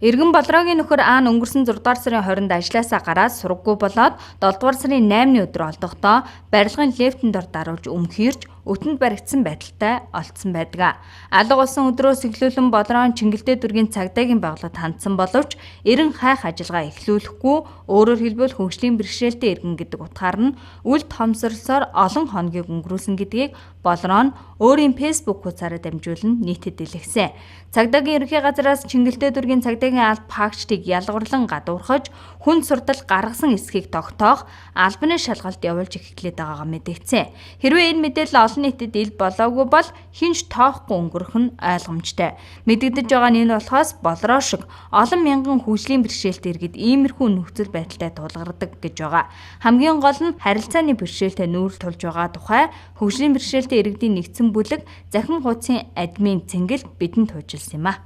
Иргэн Болрогийн нөхөр Аан өнгөрсөн 6 дугаар сарын 20-нд ажлаасаа гараад сургаггүй болоод 7 дугаар сарын 8-ны өдөр олдохдоо барилгын лифтэн дор даруулж өмхийрч өтөнд баригдсан байдалтай олдсон байдаг. Алга болсон өдрөөс эхлүүлэн Болрон Чингэлтэй дүүргийн цагдаагийн байгууллагад хандсан боловч эрен хайх ажиллагаа эхлүүлэхгүй, өөрөөр хэлбэл хөгжлийн бэрхшээлтэй иргэн гэдэг утгаар нь үл томсорлсоор олон хоногийг өнгөрүүлсэн гэдгийг Болрон өөрийн фэйсбүүк хуудасаараа дамжуулан нийтэд илгэсэн. Цагдаагийн ерөнхий газараас Чингэлтэй дүүргийн цагдаагийн алба хаагчдыг ялгуурлан гадуурхаж, хүн суртал гаргасан эсхийг тогтоох албаны шалгалт явуулж эхлээд байгаагаа мэдэгдсэн. Хэрвээ энэ мэдээлэл олон нийтэд ил болоогүй бол хинч тоохгүй өнгөрөх нь ойлгомжтой. Мэдэгдэж байгаа нь энэ болохоос Болроо шиг олон мянган хөгжлийн бэрхшээлтэй иргэд иймэрхүү нөхцөл байдалтай тулгардаг гэж байгаа. Хамгийн гол нь харилцааны бэрхшээлтэй нүүр тулж байгаа тухай хөгжлийн бэрхшээлтэй иргэдийн нэгдсэн бүлэг захин хуудсын админ Цэнгэл бидэнд хуульчилсан юм а.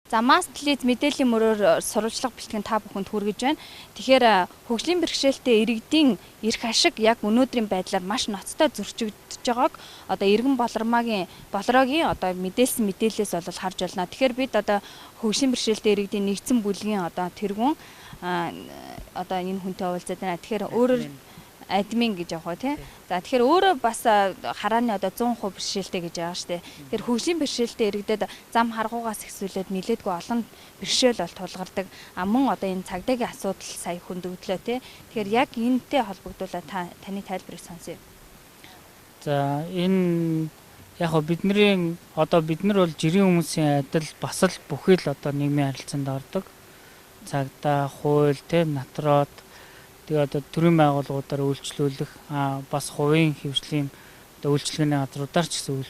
За Мастлиз мэдээллийн мөрөөр сурвалжлага бэлтгэн та бүхэнд хүргэж байна. Тэгэхээр хөгжлийн бэрхшээлтэй иргэдийн эрх ашиг яг өнөөдрийн байдлаар маш ноцтой зөрчигдөж байгааг одоо Иргэн Болрогийн одоо мэдээлсэн мэдээлэлээс бол харж байна. Тэгэхээр бид одоо хөгжлийн бэрхшээлтэй иргэдийн нэгдсэн бүлгийн одоо тэргүүн одоо энэ хүнтэй уулзаад байна. Тэгэхээр өөрөөр админ гэж явах тий. За тэгэхээр өөрөө бас харааны одоо 100% бэрхшээлтэй гэж байгаа шүү дээ. Тэгэхээр хөгжлийн бэрхшээлтэй иргэдэд зам харгуугаас эхсүүлээд нэлээдгүй олон бэрхшээл бол тулгардаг. Мөн одоо энэ цагдаагийн асуудал сая хөндөгдлөө тий. Тэгэхээр яг энэтэй холбогдуулаад таны тайлбарыг сонсъё. За энэ яг бид нар бол жирийн хүмүүсийн адил бас л бүхий л одоо нийгмийн харилцаанд ордог. Цагдаа, хууль тий, натроод тэгээ одоо төрийн байгууллагуудаар үйлчлүүлэх бас хувийн хөвшлийн одоо үйлчлэгээний газруудаар ч гэсэн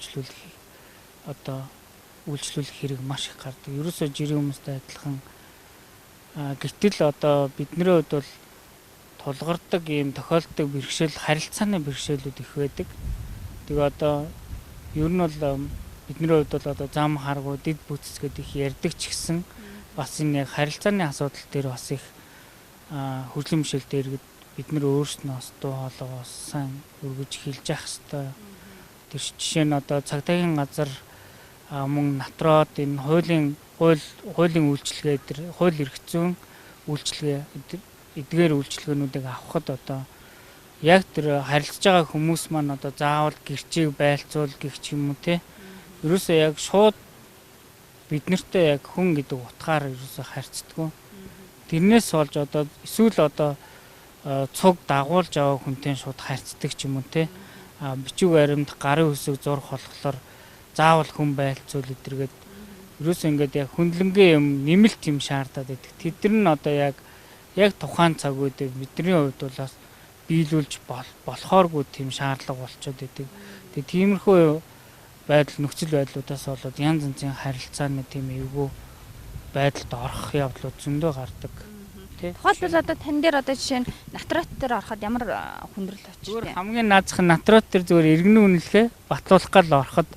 үйлчлүүлэх хэрэг маш их гардаг. Ерөөсөө жирийн хүмүүстэй адилхан. Гэтэл одоо бидний хувьд бол тулгардаг ийм тохиолддог бэрхшээл харилцааны бэрхшээлүүд их байдаг. Тэгээ одоо ер нь бол бидний хувьд бол одоо зам харгуу дэд бүтц гэдэг их ярьдаг ч гэсэн бас энэ яг харилцааны асуудал дээр бас их хөгжлийн бэрхшээлтэй иргэд бид нар өөрсдөө бас дуу хоолойгоо сайн өргөж хэлж явах хэрэгтэй. Тэр жишээ нь одоо цагдаагийн газар мөн натроод энэ хуулийн үйлчилгээ дээр хууль эрх зүйн үйлчилгээ эдгээр үйлчилгээнүүдийг авахд одоо яг тэр харилцаж байгаа хүмүүс маань одоо заавал гэрчийг байлцуул гэх юм уу те. Ерөөсөө яг шууд бид нартай яг хүн гэдэг утгаар ерөөсөө харьцдаг. Тэрнээс болж одоо эсвэл одоо цуг дагуулж аваа хүнтэй шууд харьцдаг ч юм уу те. Бичиг баримт гарын үсэг зурх болохоор заавал хүн байлцуул эдэргээд ерөөсөө ингээд яг хөндлөнгийн юм нэмэлт юм шаардаад байдаг. Тэд нар нь одоо яг тухайн цаг үед бидний хувьд бол бас биелүүлж болохооргүй тийм шаардлага болчиход байдаг. Тэгээ тиймэрхүү нөхцөл байдлуудаас болоод янз янзын харилцааны тийм эвгүй байдалд орох явдлууд зөндөө гардаг. Тухайлбал одоо тань дээр одоо жишээ нь натрат дээр ороход ямар хүндрэл очив? Зүгээр хамгийн наазах нь натрат дээр зүгээр иргэний үнэлгээ батлуулах гал ороход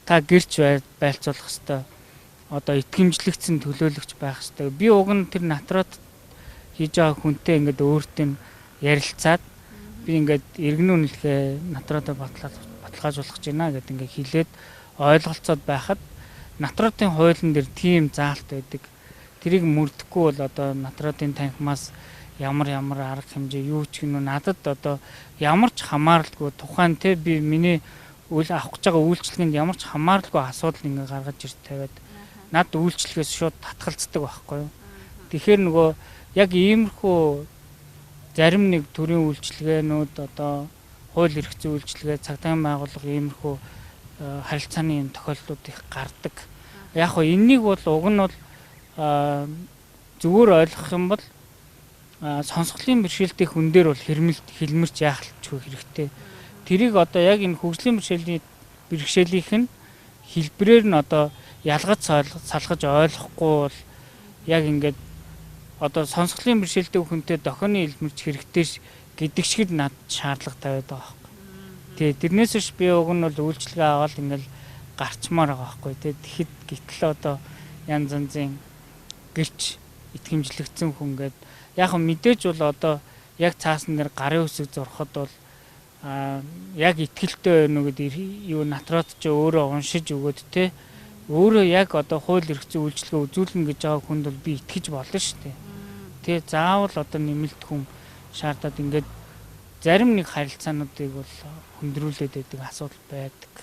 та гэрч байлцуулах хэвээр одоо итгэмжлэгдсэн төлөөлөгч байх хэвээр. Би уг нь тэр натрат хийж байгаа хүнтэй ингээд өөртөө ярилцаад би ингээд иргэний үнэлгээ натратаа баталгаажуулах гэж байна гэдэг ингээд хэлээд ойлголцоод байхад натратын хуулийн дээр тийм заалт байдаг. Тэрийг мөрдөхгүй бол одоо натратын танхимаас ямар арга хэмжээ юу ч гэнэ надад одоо ямар ч хамааралгүй тухайн те би миний авах гэж байгаа үйлчлэгэнд ямар ч хамааралгүй асуудал ингээ гаргаж ирж тавиад над үйлчлэгээс шууд татгалздаг байхгүй юу. Тэгэхээр нөгөө яг иймэрхүү зарим нэг төрлийн үйлчлэгээнүүд одоо хууль эрх зүйн үйлчлэгээ цагдаагийн байгууллага иймэрхүү харилцааны тохиолдлууд их гардаг. Яг хоо энэнийг бол уг нь бол зүгээр ойлгох юм бол сонсголын бэрхшээлтэй хүн дээр бол хэлмэрч яахалч хэрэгтэй. Тэрийг одоо яг энэ хөгжлийн бэрхшээлийнх нь хэлбэрээр нь одоо ялгаж салгаж ойлгохгүй бол яг ингээд одоо сонсголын бэрхшээлтэй хүнтэй дохионы хэлмэрч хэрэгтэй гэдэг шиг над шаардлага тавиад байгаа байхгүй. Тэгээ тэрнээс биш би уг нь бол үйлчлэгээ аваад ингээд гарчмаар байгаа байхгүй. Тэгэхэд гэтэл одоо янз янзын гэрч итгэмжлэгдсэн хүн гээд яг мэдээж бол одоо яг цаасан дээр гарын үсэг зурхад бол яг итгэлтэй байна уу гэдэг юу натрат ч өөрөө уншиж өгөөд те өөрөө яг одоо хууль эрх зүйн үйлчлэгээ үзүүлнэ гэж байгаа хүнд бол би итгэж болно шүү дээ. Тэгээ заавал одоо нэмэлт хүм шаардаад ингээд зарим нэг харилцаануудыг бол хөндрүүлээд байдаг асуудал байдаг.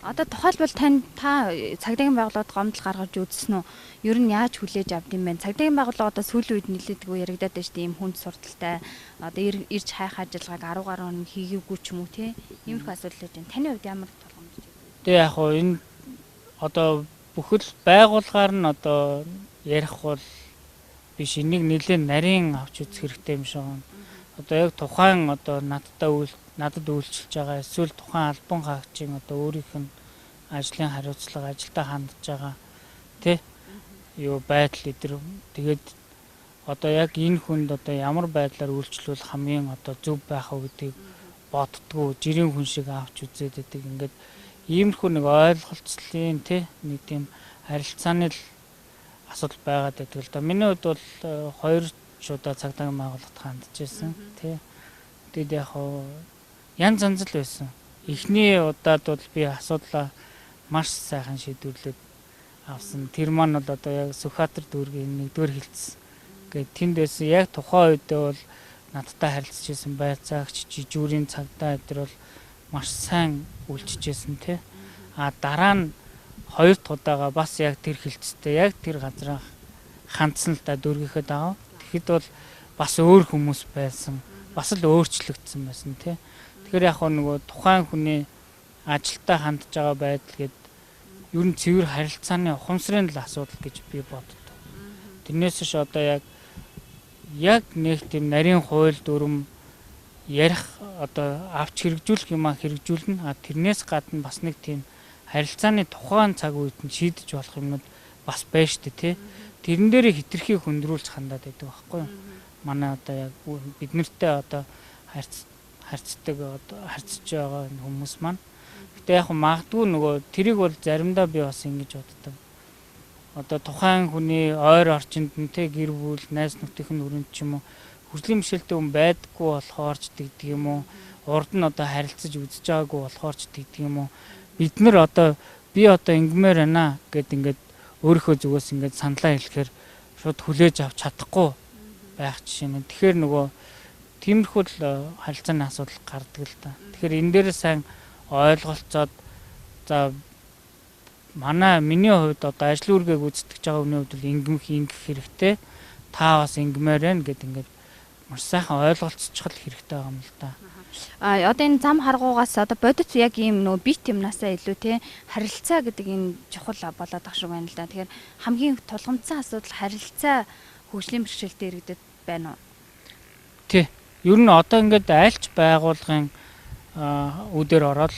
Одоо тухайлбал та цагдаагийн байгууллагад гомдол гаргаж үзсэн үү? Ер нь яаж хүлээж авд юм бэ? Цагдаагийн байгууллага одоо сүүлийн үед нэлээдгүй яригадаад байна шүү дээ. Ийм хүнд сурталтай одоо ирж хайх ажиллагааг 10 гаруй хоног хийгээгүй ч юм уу те. Иймэрхүү асуудал байж байна. Таны хувьд ямар тулгамж байна? Тэгээ яг хоо энэ одоо бүхэл байгууллагаар нь одоо ярих бол биш, энийг нэлээд нарийн авч үзэх хэрэгтэй юм шиг байна. Одоо яг тухайн одоо надад үйлчилж байгаа эсвэл тухайн албан хаагчийн одоо өөрийнх нь ажлын хариуцлага, ажилдаа хандж байгаа тий юу байдал эдэр тэгээд одоо яг энэ хүнд одоо ямар байдлаар үйлчлүүл хамгийн одоо зөв байх вэ гэдгийг боддгоо жирийн хүн шиг авч үзээд байдаг. Ингээд иймэрхүү нэг ойлголцлын тий нэг тийм харилцааны л асуудал байгаад байдаг л да. Миний хувьд бол 2 удаа цагдаагийн байгууллагад хандж байсан тий. Тэгээд яг янз янз л байсан. Эхний удаад бол би асуудлаа маш сайхан шийдвэрлээд авсан. Тэр маань бол одоо яг Сүхбаатар дүүргийн 1-р хилцсэн. Ингээд тэнд байсан яг тухайн үедээ бол надтай харилцаж байсан байцаагч жижүүрийн цагдаа эдэр бол маш сайн үйлчижсэн тий. Дараа нь 2 удаага бас яг тэр хилцтэй яг тэр газраа хандсан л да дүүргийнхээ даа. Тэгэхэд бол бас өөр хүмүүс байсан. Бас л өөрчлөгдсөн байсан тий. Тэгэхээр яг нөгөө тухайн хүний ажилдаа хандж байгаа байдал гээд ер нь цэвэр харилцааны ухамсарын л асуудал гэж би боддог. Тэрнээс ш одоо яг нэг тийм нарийн хууль дүрм ярих одоо авч хэрэгжүүлэх юм хэрэгжүүлнэ. Тэрнээс гадна бас нэг тийм харилцааны тухайн цаг үед нь шийдэж болох юмнууд бас байж штэ тий. Тэрэн дээр хитрхи хөндрүүлж хандаад байдаг байхгүй юу? Манай одоо яг бид нартэй одоо харьцдаг одоо харьцаж байгаа хүмүүс маань. Гэтэ яг магадгүй нөгөө тэрийг бол заримдаа би бас ингэж боддог. Одоо тухайн хүний ойр орчинд нь те гэр бүл, найз нөхдийнх нь өрөнд ч юм уу хүслийн бишэлтэй хүн байдаггүй болохоор ч тэгдэг юм уу? Урд нь одоо харилцаж үзэж байгаагүй болохоор ч тэгдэг юм уу? Бид нар одоо би одоо ингэмээр байна гэд ингээд өөрийнхөө зүгээс ингээд саналаа хэлэхээр шууд хүлээж авч чадахгүй байх жишээ нь. Тэгэхээр нөгөө тиймэрхүү л харилцааны асуудал гардаг л да. Тэгэхээр энэ дээр сайн ойлголцоод за миний хувьд одоо ажил үргээг үздэг байгаа хүний хувьд ингэх хэрэгтэй. Та бас ингэмээр байна гэд ингээд маш сайхан ойлголцчих л хэрэгтэй байгаа юм л да. Одоо энэ зам харгуугаас одоо бодит яг ийм нөгөө бит юмнасаа илүү те харилцаа гэдэг энэ чухал болоод ах шиг байна л да. Тэгэхээр хамгийн тулгамдсан асуудал харилцаа хөгжлийн бэрхшээлтэй иргэдэд байна уу? Тий. Ер нь одоо ингээд айлч байгуулгын үдээр ороод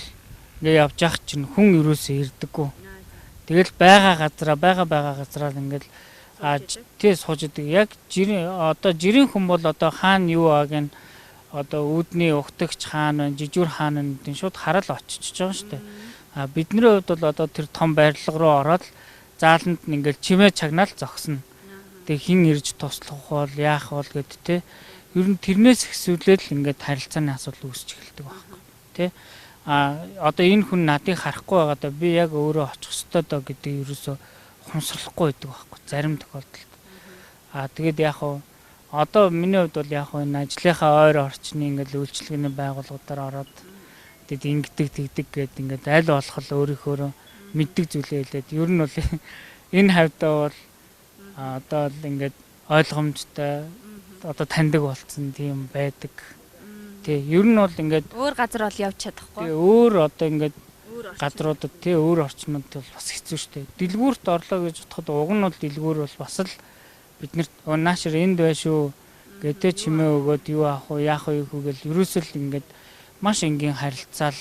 ингээд явж явах чинь хүн юусоо ирдэггүй. Тэгэл байгаа газараа ингээд тий сууж идэг. Яг жирийн хүн бол одоо хаана юу ааг нь одоо үүдний ухтагч хаана вэ, жижүүр хаана гэдэг шууд хараад очиж байгаа шүү дээ. Бидний хувьд бол одоо тэр том барилга руу ороод зааланд нь ингээд чимээ чагнаал зогсно. Тэг хин ирж туслах бол яах бол гэд те. Ер нь тэрнээс ихсүүлээд л ингээд харилцааны асуудал үүсч эхэлдэг байхгүй тий. Одоо энэ хүн надыг харахгүй байгаадаа би яг өөрөө очих ёстой доо гэдэг ерөөсө ухамсарлахгүй байдаг байхгүй зарим тохиолдолд. Тэгээд яг одоо миний хувьд бол яг энэ ажлынхаа ойр орчны ингээд үйлчлэгээний байгууллагуудаар ороод тэгээд ингэдэг тэгдэг гэдэг ингээд аль болох л өөрийнхөө мэддэг зүйлээ хэлээд ер нь бол энэ хавьдаа бол одоо л ингээд ойлгомжтой одоо таньдаг болсон тийм байдаг. Тий, ер нь бол ингээд өөр газар бол явж чадахгүй. Тий, өөр одоо ингээд газруудад тий өөр орчмод бол бас хэцүү шттэ. Дэлгүүрт орлоо гэж бодоход уг нь бол дэлгүүр бол бас л биднэрт наашир энд бай шүү гэдэг чимээ өгөөд юу аах вэ яах вэ гэл ерөөсөө л ингээд маш энгийн харилцаал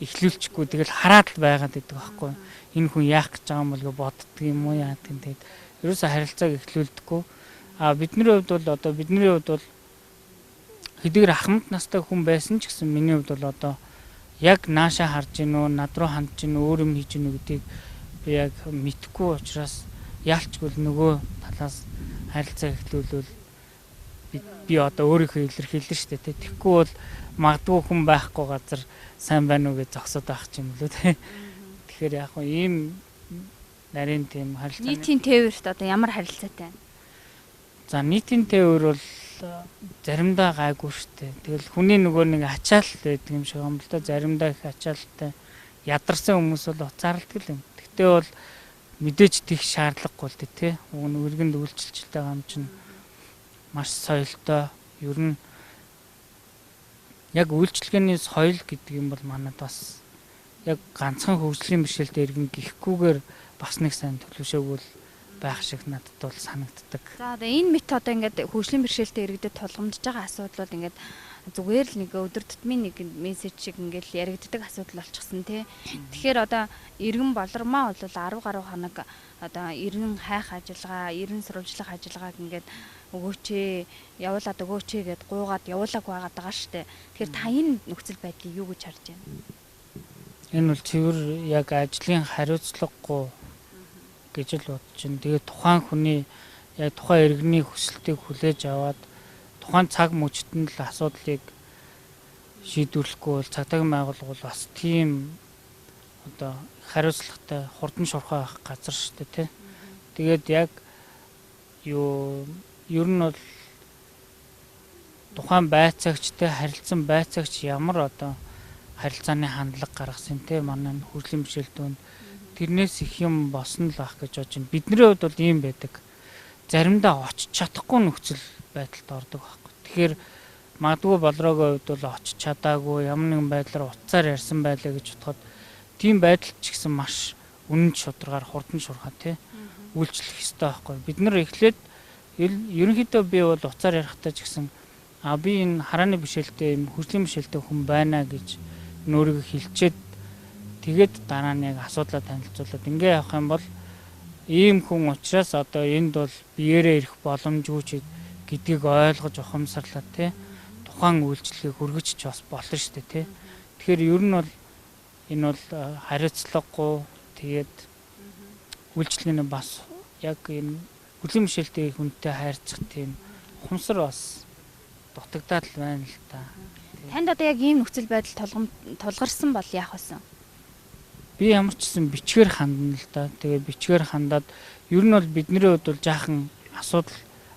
эхлүүлчихгүй тэгэл хараад л байгаад байдаг байхгүй. Энэ хүн яах гэж байгаа юм бол боддөг юм уу яа гэдэг. Ерөөсөө харилцааг эхлүүлдэггүй. Бидний хувьд бол одоо хэдийгээр ахмад настай хүн байсан ч гэсэн миний хувьд бол одоо яг нааша харж гинөө над руу хандж гинөө өөр юм хийж гинөө гэдгийг би яг мэдхгүй учраас яалчгүй нөгөө талаас харилцаа эхлүүлвэл би одоо өөрийнхөө илэрхийлнэ шүү дээ. Тэгэхгүй бол магадгүй хүн байхгүй газар сайн байна уу гэж зогсоод байх юм лөө тий. Тэгэхээр яг ийм нарийн тийм харилцааны Нийтийн тээвэрт одоо ямар харилцаатай байна? за нийтийн тээвэр бол заримдаа гайгүй штэ. Тэгэл хүний нөгөө нэг ачаалт байдаг юм шиг юм л да. Заримдаа их ачаалттай ядарсан хүмүүс бол уцаарладаг юм. Тэгтээ бол мэдээж тийх шаардлагагүй л дээ, тий. Уг нь өргөнд үйлчлэлтэй байгаа юм чинь маш соёлтой. Ер нь яг үйлчлэгээний соёл гэдэг юм бол манад бас яг ганцхан хөгжлийн бишэлтэй иргэн гихгүйгээр бас нэг сайн төлөвшөөгөл байх шиг надад бол санагддаг. За одоо энэ мэт одоо ингээд хөгжлийн бэрхшээлтэй иргэдэд тулгамдж байгаа асуудал бол ингээд зүгээр л нэг өдөр тутмын нэг мессеж шиг ингээд яригддаг асуудал болчихсон тий. Тэгэхээр одоо иргэн болормоо бол 10 гаруй хоног одоо иргэн хайх ажиллагаа, иргэн сурвалжлах ажиллагааг ингээд өгөөч ээ, явуулаад өгөөч ээ гэд гуугаад явуулааг байгаад байгаа штэ. Тэгэхээр та энэ нөхцөл байдлыг юу гэж харж байна? Энэ бол цэвэр яг ажлын хариуцлагагүй гэж л бодож байна. Тэгээд тухайн хүний яг тухайн иргэний хүсэлтийг хүлээж аваад тухайн цаг мөчтөнд л асуудлыг шийдвэрлэхгүй бол цагдаагийн байгууллага бол бас тийм одоо хариуцлагатай хурдан шурхай авах газар шүү дээ тий. Тэгээд яг ер нь бол тухайн байцаагчтай харилцсан байцаагч ямар одоо харилцааны хандлага гаргасан тий манай хөгжлийн бишэлтүүнд тэрнээс их юм босно л ах гэж бодож байна. Бидний хувьд бол ийм байдаг. Заримдаа очиж чадахгүй нөхцөл байдалд ордог байхгүй. Тэгэхээр магадгүй болроогийн хувьд бол очиж чадаагүй ямар нэгэн байдлаар утсаар ярьсан байлаа гэж бодоход тийм байдал ч гэсэн маш үнэн шударгаар хурдан шурхаа тий үйлчлэх ёстой байхгүй. Бид нар эхлээд ерөнхийдөө би бол утсаар ярихдаа ч гэсэн би энэ харааны бишэлтэй юм хөгжлийн бишэлтэй хүн байна гэж өөрийгөө хэлчихэд тэгээд дараа нь яг асуудлаа танилцуулаад ингээ явах юм бол ийм хүн учраас одоо энд бол биеэрээ ирэх боломжгүй ч гэдгийг ойлгож ухамсарлаа тий тухайн үйлчлэгийг хүргэж ч бас болно шүү дээ тий. Тэгэхээр ер нь бол энэ бол хариуцлагагүй тэгээд үйлчлэгийн бас яг энэ хөгжлийн бишэлтэй хүнтэй хайрцах тийм ухамсар бас дутагдаад л байна л та. Танд одоо яг ийм нөхцөл байдал тулгарсан бол яах вэ? Би ямар ч гэсэн бичгээр хандна л да. Тэгээ бичгээр хандаад ер нь бол бидний хувьд бол жаахан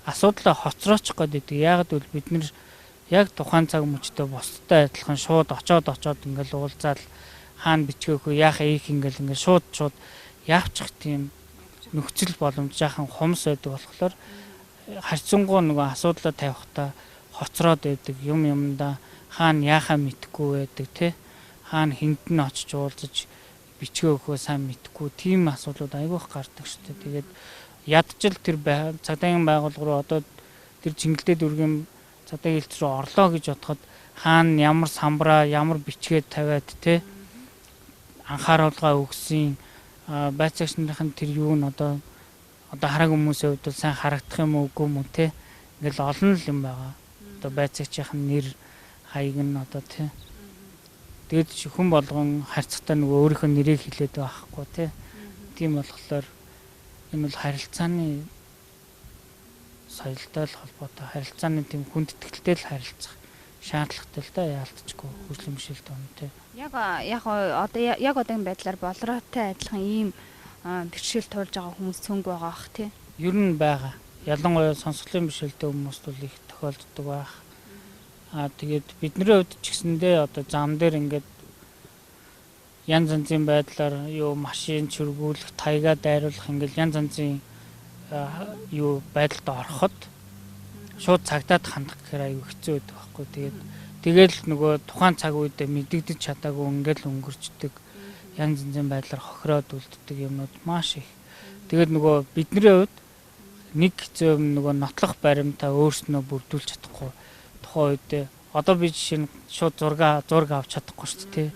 асуудлаа хоцроочих гээд байдаг. Яагаад гэвэл бид нэр яг тухайн цаг мөчтөө бусдтай адилхан шууд очоод ингээл уулзаал хаана бичгээгөө яах ийх ингээл шууд явчих тийм нөхцөл боломж жаахан хумс байдаг болохоор харьцангуй нөгөө асуудлаа тавихтаа хоцроод байдаг юмдаа хаана яахаа мэдэхгүй байдаг тий хаана хэнд нь очиж уулзаж бичгээ өгөхөө сайн мэдэхгүй тийм асуудлууд айгүйх гардаг шүү дээ. Тэгээд ядчил тэр цагдаагийн байгууллага руу одоо тэр Чингэлдээ дүргийн цагдаагийн хэлц рүү орлоо гэж бодоход хаана ямар самбраа ямар бичгээ тавиад тий анхааруулга өгсөн байцаагч нарын тэр юу нь одоо хараагүй хүмүүсийн хувьд сайн харагдах юм уу үгүй юм уу тий ингээл олон л юм байгаа. Одоо байцаагчийн нэр хаяг нь одоо тий тэгээд хүн болгон харьцагтаа нөгөө өөрийнхөө нэрийг хэлээд байхгүй тий. Тийм болохоор энэ бол харилцааны соёлтой л холбоотой харилцааны тийм хүнд итгэлтэй л харилцах шаардлагатай л да яалтчгүй хөгжлийн бишэлтэй юм тий. Яг одоогийн байдлаар болроотой адилхан ийм бэрхшээл туулж байгаа хүмүүс цөөнг байгаа бах тий. Ер нь байгаа. Ялангуяа сонсголын бишэлтэй хүмүүст бол их тохиолддог байх. Тэгээд бидний хувьд ч гэсэндээ одоо зам дээр ингээд янз янзын байдлаар машин чиргүүлэх, таягаа дайруулах ингээд янз янзын байдалд ороход шууд цагдаад хандах гэхээр аюу хэцүү байдаг байхгүй. Тэгээд нөгөө тухайн цаг үедээ мэдэгдэж чадаагүй ингээд л өнгөрчдөг янз янзын байдлаар хохироод үлддэг юмнууд маш их. Тэгээд нөгөө бидний хувьд нэг хэцүү нөгөө нотлох баримтаа өөрснөө бүрдүүлж чадахгүй тухайн үед одоо би жишээ нь шууд зураг авч чадахгүй шүү дээ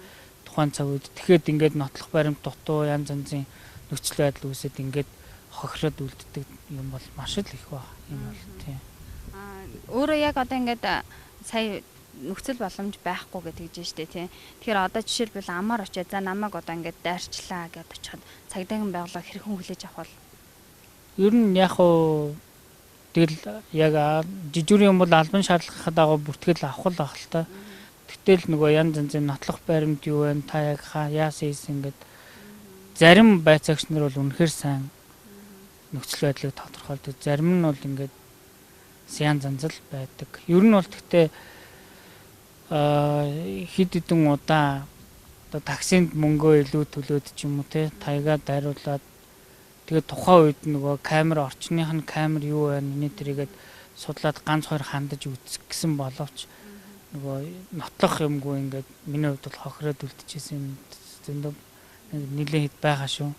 тухайн цаг үед тэгэхэд ингээд нотлох баримт дутуу янз янзын нөхцөл байдал үүсээд ингээд хохироод үлддэг юм бол маш л их байна юм бол тийм. Өөрөө яг одоо ингээд сая нөхцөл боломж байхгүй гэдэг гэж штэ тий. Тэгэхээр одоо жишээлбэл амаар очиад за намайг одоо ингээд дайрчлаа гэдээ очиход цагдаагийн байгууллага хэрхэн хүлээж авах вэ? Ер нь яг уу тэгэл яг жижигүрийн юм бол албан шаардлагын дагуу бүртгэл авах л ах л та. Гэтэл нөгөө янз янзын нотлох баримт юу вэ? Та яг яасан ийс ингээд зарим байцаагч нар бол үнэхээр сайн нөхцөл байдлыг тодорхойлдог. Зарим нь бол ингээд сян занзал байдаг. Ер нь бол гэхдээ хэд хэдэн удаа одоо таксинд мөнгөө илүү төлөөд ч юм уу те таягаа дариулаад тэгээд тухайн үед нөгөө камер орчных нь камер юу байна энэ тэрийгээд судлаад ганц хоёр хандаж үзэх гэсэн боловч нөгөө нотлох юмгүй ингээд миний хувьд бол хохироод үлдчихсэн юм зөндөө нэлээд хэд байгаа шүү.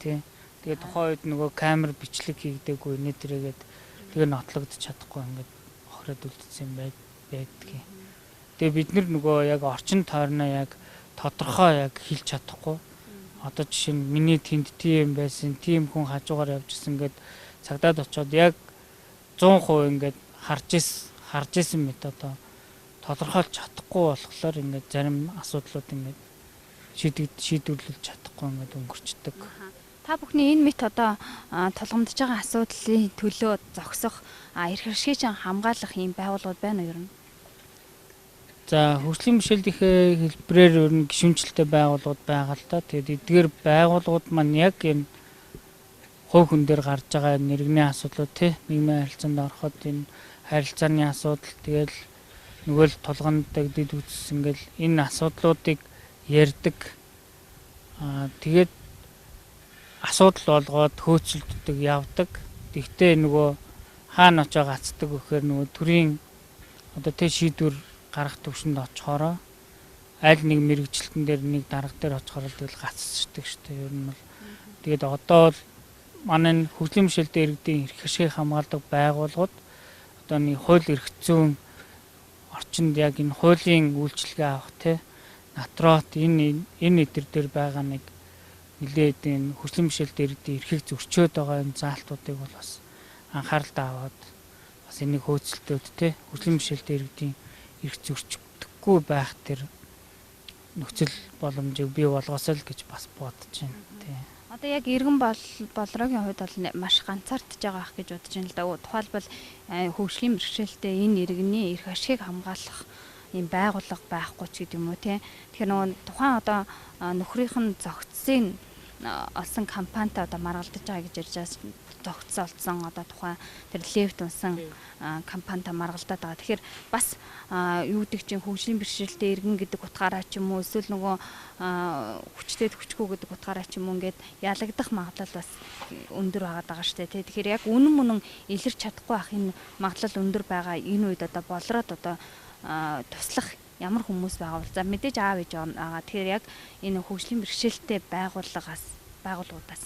Тий. Тэгээд тухайн үед нөгөө камер бичлэг хийгдээгүй энэ тэрийгээд тэгээ нотлогдож чадахгүй ингээд хохироод үлдсэн юм байдгийг. Тэгээ бид нөгөө яг орчин тойрноо яг тодорхой яг хэлж чадахгүй. Одоо жишээ нь миний тэнд тийм байсан, тийм хүн хажуугаар явж исэн гэд цагдаад очиод яг 100% ингээд харж исэн мэт одоо тодорхойлж чадахгүй болохоор ингээд зарим асуудлууд ингээд шийдвэрлэж чадахгүй ингээд өнгөрчдөг. Та бүхний энэ мэт одоо тулгамдж байгаа асуудлын төлөө зогсох эрх ашигын хамгаалах юм байгууллагууд байна уу ер нь? За хөгжлийн бишэлдийнхээ хэлбэрээр ер нь гишүүнчлэлтэй байгууллагууд байгаа л та. Тэгээд эдгээр байгууллагууд маань яг энэ хувь хүн дээр гарч байгаа нэргний асуудлууд тий нийгмийн харилцаанд ороход энэ харилцааны асуудал тэгэл нөгөө л тулгамддаг дэд үтс ингээл энэ асуудлуудыг ярьдаг. Тэгээд асуудал болгоод хөөцөлддөг явдаг. Тэгтээ нөгөө хаана очоо гацдаг гэхээр нөгөө төрийн одоо тий шийдвэр гарах төвшөнд очихороо аль нэг мэрэгчлэлтэн дээр нэг дарга дээр очихороо тэгэл гацчихдаг шүү дээ. Ер нь бол тэгээд одоо бол манай хөгжлийн бишэлтэй иргэдийн эрх ашигыг хамгаалдаг байгууллагууд одоо нэг хууль эрх зүйн орчинд яг энэ хуулийн үйлчилгээ авах тий натрот энэ эдэр дээр байгаа нэг нэлээд энэ хөгжлийн бишэлтэй иргэдийн эрхийг зөрчөөд байгаа энэ заалтуудыг бол бас анхааралтай аваад бас энийг хөөцөлтөөд тий хөгжлийн бишэлтэй иргэдийн их зөрчигдөхгүй байх тэр нөхцөл боломжийг бий болгосоо л гэж бас бодож байна. Тий. Одоо яг иргэн болрогийн хувьд бол маш ганцаардж байгаа ах гэж бодож байна л да. Тухайлбал хөгжлийн бэрхшээлтэй энэ иргэний эрх ашигыг хамгаалах юм байгууллага байхгүй ч гэдэг юм уу тий. Тэгэхээр нөгөө тухайн одоо нөхрийнхэн зогцсын олсон компанитай одоо маргалдаж байгаа гэж ярьж байгаа зогцсон олдсон одоо тухайн тэр лефт унсан компанитай маргалдаад байгаа. Тэгэхээр бас юу гэдэг чинь хөгжлийн бэрхшээлтэй иргэн гэдэг утгаараа ч юм уу эсвэл нөгөө хүчтэй хүчгүй гэдэг утгаараа ч юм уу ингээд ялагдах магадлал бас өндөр байгаа шүү дээ. Тэгэхээр яг үнэн илэрч чадахгүй ах энэ магадлал өндөр байгаа энэ үед одоо болроод одоо туслах ямар хүмүүс байгаа бол за мэдээж аав ээж байгаа. Тэгэхээр яг энэ хөгжлийн бэрхшээлтэй байгууллагуудаас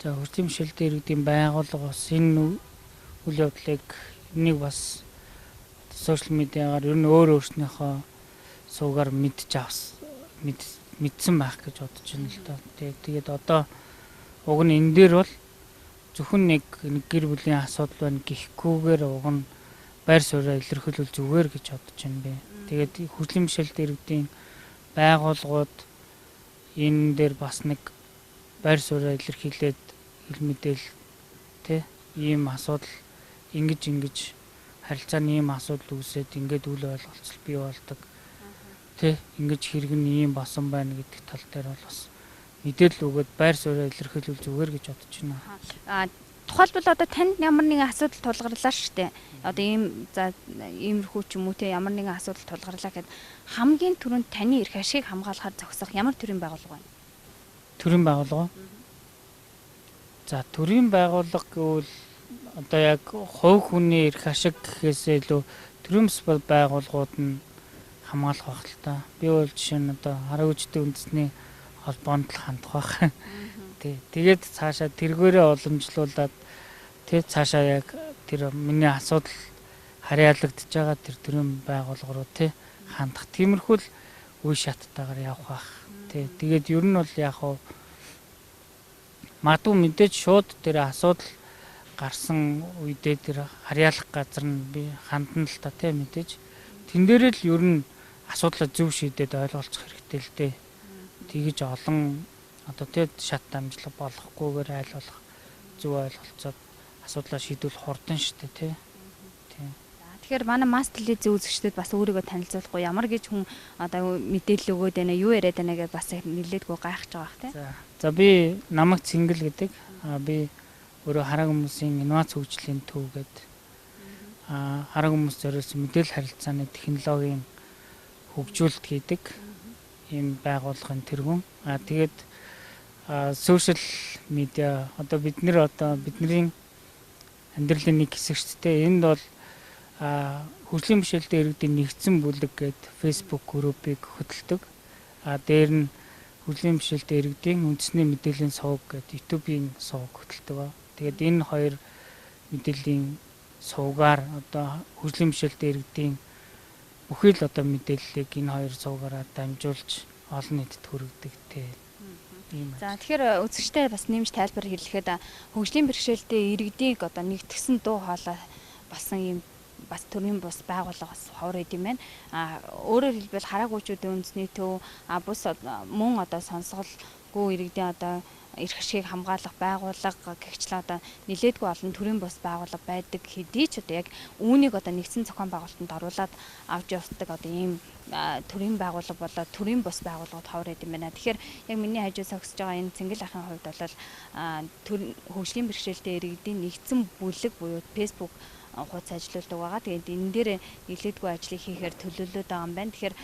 за хөгжлийн бэрхшээлтэй иргэдийн байгууллага бас энэ үйл явдлыг энийг бас сошиал медиагаар ер нь өөрснийхөө суугаар мэдсэн байх гэж бодож байна л да. Тэгээд одоо уг нь энэ дээр бол зөвхөн нэг гэр бүлийн асуудал байна гэхгүйгээр уг нь байр сууриа илэрхийлвэл зүгээр гэж бодож байна би. Тэгээд хөгжлийн бэрхшээлтэй иргэдийн байгууллагууд энэ дээр бас нэг байр сууриа илэрхийлээд хэл мэдээл тий ийм асуудал ингэж харилцааны ийм асуудал үүсээд ингээд үйл ойлголцол бий болдог. Тий ингэж хэрэг нь ийм босон байна гэдэг тал дээр бол бас мэдээлэл өгөөд байр сууриа илэрхийлвэл зүгээр гэж бодож байна. Тухайлбал одоо танд ямар нэгэн асуудал тулгарлаа шүү дээ. Одоо иймэрхүү ч юм уу те ямар нэгэн асуудал тулгарлаа гэхэд хамгийн түрүүнд таны эрх ашигыг хамгаалахаар зогсох ямар төрлийн байгууллага байна? Төрийн байгууллага. За төрийн байгууллага гэвэл одоо яг хувь хүний эрх ашиг гэхээсээ илүү төрийн байгууллагууд нь хамгаалах байх л та. Би бол жишээ нь одоо хараа үжтэй үндэсний холбоонд л хандах байх. Тэгээд цаашаа тэргээрээ уламжлуулаад цаашаа яг тэр миний асуудал харьяалагдж байгаа тэр төрийн байгууллага руу хандах. Тиймэрхүү л үе шаттайгаар явах байх. Тэгээд ер нь бол яг магадгүй мэдээж шууд тэр асуудал гарсан үедээ тэр харьяалах газар нь би хандна л та мэдээж. Тэн дээрээ л ер нь асуудлаа зөв шийдээд ойлголцох хэрэгтэй л дээ. Тэгэж олон одоо шат дамжлага болохгүйгээр айл болох зөв ойлголцоод асуудлаа шийдвэрлэх хурдан шүү дээ тий. Тэгэхээр манай масс телевизийн үзэгчдүүд бас өөрийгөө танилцуулахгүй ямар гэж хүн одоо мэдээлэл өгөөд байна юу яриад байна гэдээ бас нэлээдгүй гайхаж байгаа бах тий. За би намайг Цэнгэл гэдэг. Би өөрөө хараа хүмүүсийн инновац хөгжлийн төв гэдэг хараа хүмүүс зориулсан мэдээлэл харилцааны технологийн хөгжүүлэлт хийдэг ийм байгууллагын тэргүүн. Тэгээд сошиал медиа одоо бидний амьдралын нэг хэсэг шүү дээ. Энд бол хөгжлийн бишэлтэй иргэдийн нэгдсэн бүлэг гэдэг Facebook группийг хөтэлдэг. Дээр нь хөгжлийн бишэлтэй иргэдийн үндэсний мэдээллийн сувг гэдэг YouTube-ийн сувг хөтэлдэг ба. Тэгээд энэ хоёр мэдээллийн сувгаар одоо хөгжлийн бишэлтэй иргэдийн бүхий л одоо мэдээллийг энэ хоёр сувгаараа дамжуулж олон нийтэд хүргэдэг тийм. За тэгэхээр үзэгчтэй бас нэмж тайлбар хэлэхэд хөгжлийн бэрхшээлтэй иргэдийг одоо нэгтгсэн дуу хоолой болсон юм бас төрийн бус байгууллага бас ховор идэм байна. Өөрөөр хэлбэл хараагуйчүүдийн үндэсний төв бус мөн одоо сонсголгүй иргэдийн одоо эрх ашгийг хамгаалах байгууллага гэгчлээ одоо нэлээдгүй олон төрийн бус байгууллага байдаг хэдий ч одоо яг үүнийг одоо нэгдсэн зохион байгуулалтанд оруулаад авч явдаг одоо ийм төрийн байгууллага болоод төрийн бус байгууллагууд ховор идэм байна. Тэгэхээр яг миний хажуу согсож байгаа энэ Цэнгэл ахын хувьд бол хөгжлийн бэрхшээлтэй иргэдийн нэгдсэн бүлэг буюу Facebook хуудас ажиллаулдаг байгаа. Тэгээд энэ дээр нэлээдгүй ажлыг хийхээр төлөвлөд байгаа юм байна. Тэгэхээр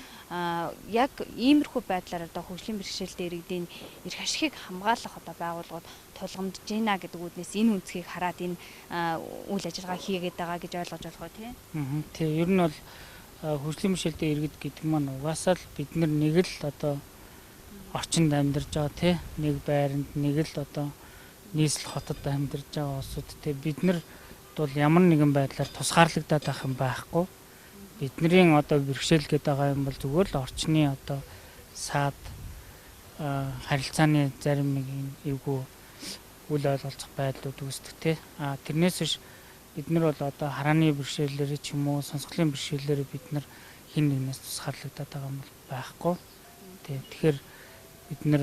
яг иймэрхүү байдлаар одоо хөгжлийн бэрхшээлтэй иргэдийн эрх ашигыг хамгаалах одоо байгууллагууд тулгамдж байна гэдэг үднээс энэ үнцгийг хараад энэ үйл ажиллагаа хийгээд байгаа гэж ойлгож болох уу тийм. Тийм. Ер нь бол хөгжлийн бэрхшээлтэй иргэд гэдэг маань угаасаа л бид нэг л одоо орчинд амьдарч байгаа тийм. Нэг байранд нэг л одоо нийслэл хотод амьдарч байгаа улсууд тийм. Бид нар бол ямар нэгэн байдлаар тусгаарлагдаад байх юм байхгүй. Бидний одоо бэрхшээл гэдэг байгаа юм бол зүгээр л орчны одоо саад харилцааны зарим нэг эвгүй үл ойлголцох байдлууд үүсдэг тий. Тэрнээс биш бид нар бол одоо харааны бэрхшээлээр ч юм уу сонсголын бэрхшээлээр бид нар хин нэгнээс тусгаарлагдаад байгаа юм бол байхгүй. Тий. Тэгэхээр бид нар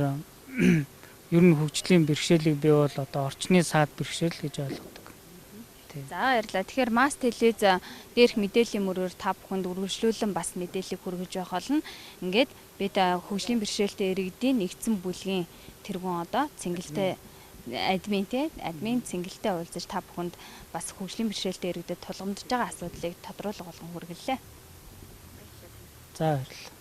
ер нь хөгжлийн бэрхшээлийг бий бол одоо орчны саад бэрхшээл гэж ойлгодог. За баярлалаа. Тэгэхээр масс телевиз дээрх мэдээллийн мөрөөр та бүхэнд үргэлжлүүлэн бас мэдээллийг хүргэж байх болно. Ингээд бид хөгжлийн бэрхшээлтэй иргэдийн нэгдсэн бүлгийн тэргүүн одоо Цэнгэлтэй админ Цэнгэлтэй уулзаж та бүхэнд бас хөгжлийн бэрхшээлтэй иргэдэд тулгамдж байгаа асуудлыг тодруулах болгон хүргэлээ. За баярлалаа.